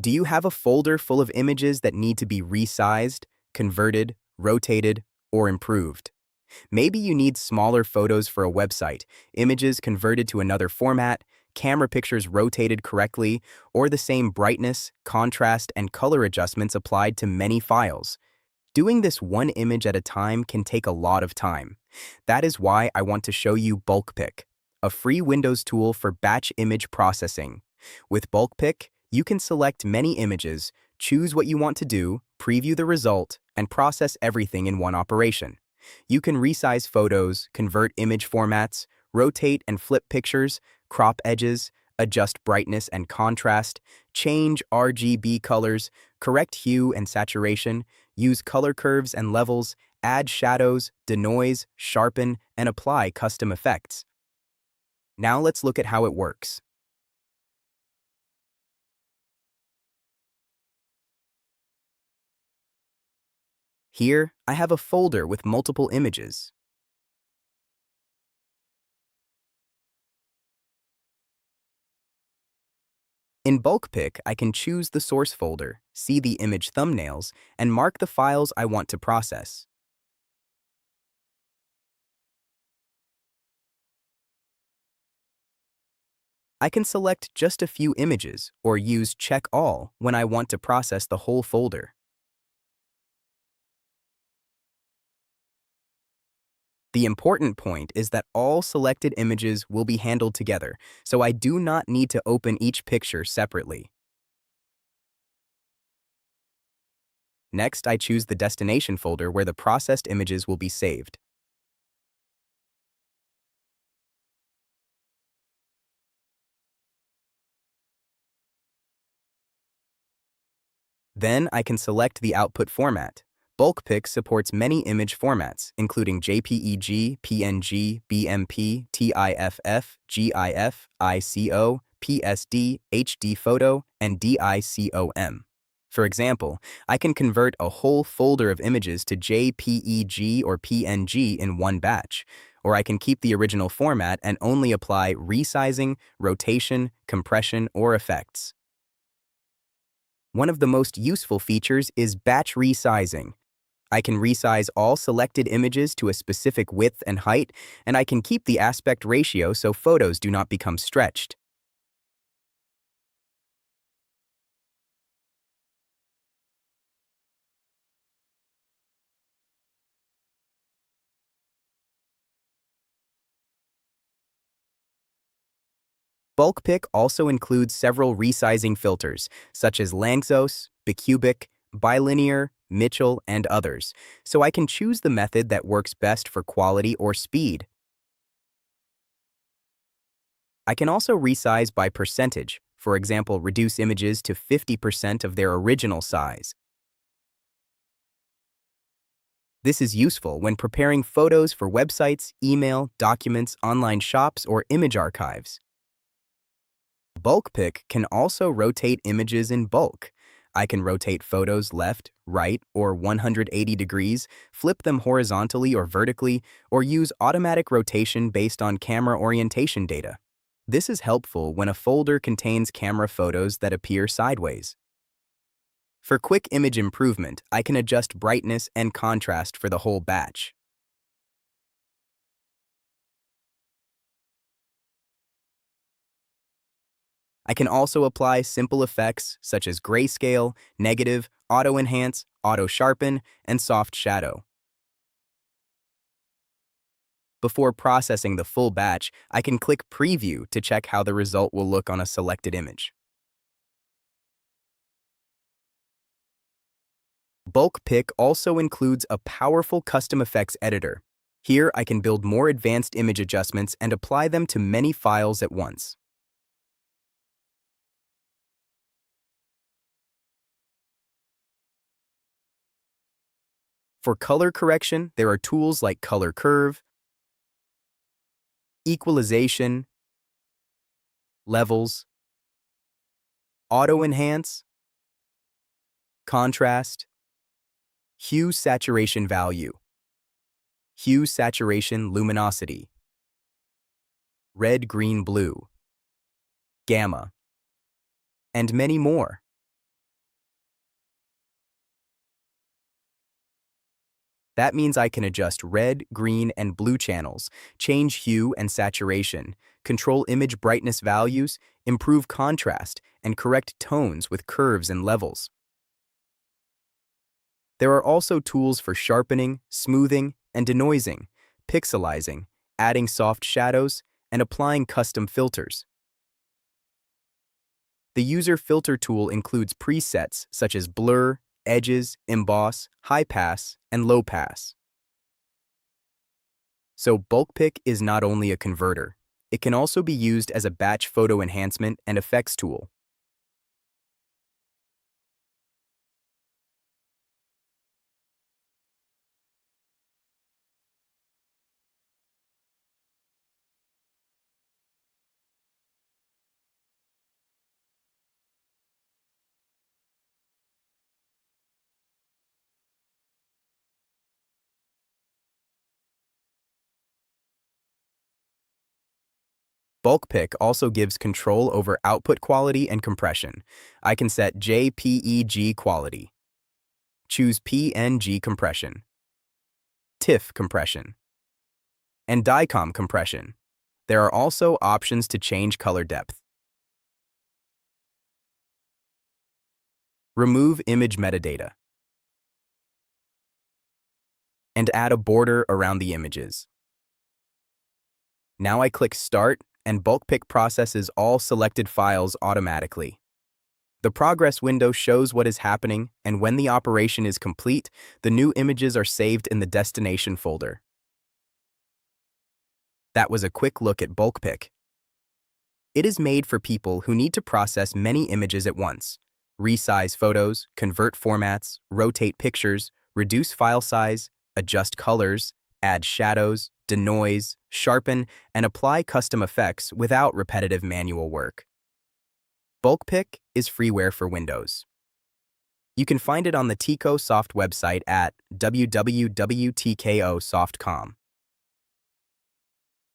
Do you have a folder full of images that need to be resized, converted, rotated, or improved? Maybe you need smaller photos for a website, images converted to another format, camera pictures rotated correctly, or the same brightness, contrast, and color adjustments applied to many files. Doing this one image at a time can take a lot of time. That is why I want to show you BulkPic, a free Windows tool for batch image processing. With BulkPic, you can select many images, choose what you want to do, preview the result, and process everything in one operation. You can resize photos, convert image formats, rotate and flip pictures, crop edges, adjust brightness and contrast, change RGB colors, correct hue and saturation, use color curves and levels, add shadows, denoise, sharpen, and apply custom effects. Now let's look at how it works. Here, I have a folder with multiple images. In BulkPic, I can choose the source folder, see the image thumbnails, and mark the files I want to process. I can select just a few images or use Check All when I want to process the whole folder. The important point is that all selected images will be handled together, so I do not need to open each picture separately. Next, I choose the destination folder where the processed images will be saved. Then I can select the output format. BulkPic supports many image formats, including JPEG, PNG, BMP, TIFF, GIF, ICO, PSD, HD photo, and DICOM. For example, I can convert a whole folder of images to JPEG or PNG in one batch, or I can keep the original format and only apply resizing, rotation, compression, or effects. One of the most useful features is batch resizing. I can resize all selected images to a specific width and height, and I can keep the aspect ratio so photos do not become stretched. BulkPic also includes several resizing filters, such as Lanczos, bicubic, bilinear, Mitchell, and others, so I can choose the method that works best for quality or speed. I can also resize by percentage, for example, reduce images to 50% of their original size. This is useful when preparing photos for websites, email, documents, online shops, or image archives. BulkPic can also rotate images in bulk. I can rotate photos left, right, or 180 degrees, flip them horizontally or vertically, or use automatic rotation based on camera orientation data. This is helpful when a folder contains camera photos that appear sideways. For quick image improvement, I can adjust brightness and contrast for the whole batch. I can also apply simple effects such as grayscale, negative, auto-enhance, auto-sharpen, and soft shadow. Before processing the full batch, I can click Preview to check how the result will look on a selected image. BulkPic also includes a powerful custom effects editor. Here, I can build more advanced image adjustments and apply them to many files at once. For color correction, there are tools like Color Curve, Equalization, Levels, Auto-Enhance, Contrast, Hue Saturation Value, Hue Saturation Luminosity, Red, Green, Blue, Gamma, and many more. That means I can adjust red, green, and blue channels, change hue and saturation, control image brightness values, improve contrast, and correct tones with curves and levels. There are also tools for sharpening, smoothing, and denoising, pixelizing, adding soft shadows, and applying custom filters. The user filter tool includes presets such as blur, edges, emboss, high pass, and low pass. So BulkPic is not only a converter, it can also be used as a batch photo enhancement and effects tool. BulkPic also gives control over output quality and compression. I can set JPEG quality, choose PNG compression, TIFF compression, and DICOM compression. There are also options to change color depth. Remove image metadata, and add a border around the images. Now I click Start, and BulkPic processes all selected files automatically. The progress window shows what is happening, and when the operation is complete, the new images are saved in the destination folder. That was a quick look at BulkPic. It is made for people who need to process many images at once, resize photos, convert formats, rotate pictures, reduce file size, adjust colors, add shadows, denoise, sharpen, and apply custom effects without repetitive manual work. BulkPic is freeware for Windows. You can find it on the TicoSoft website at www.tkosoft.com.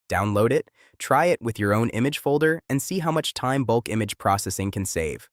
Download it, try it with your own image folder, and see how much time bulk image processing can save.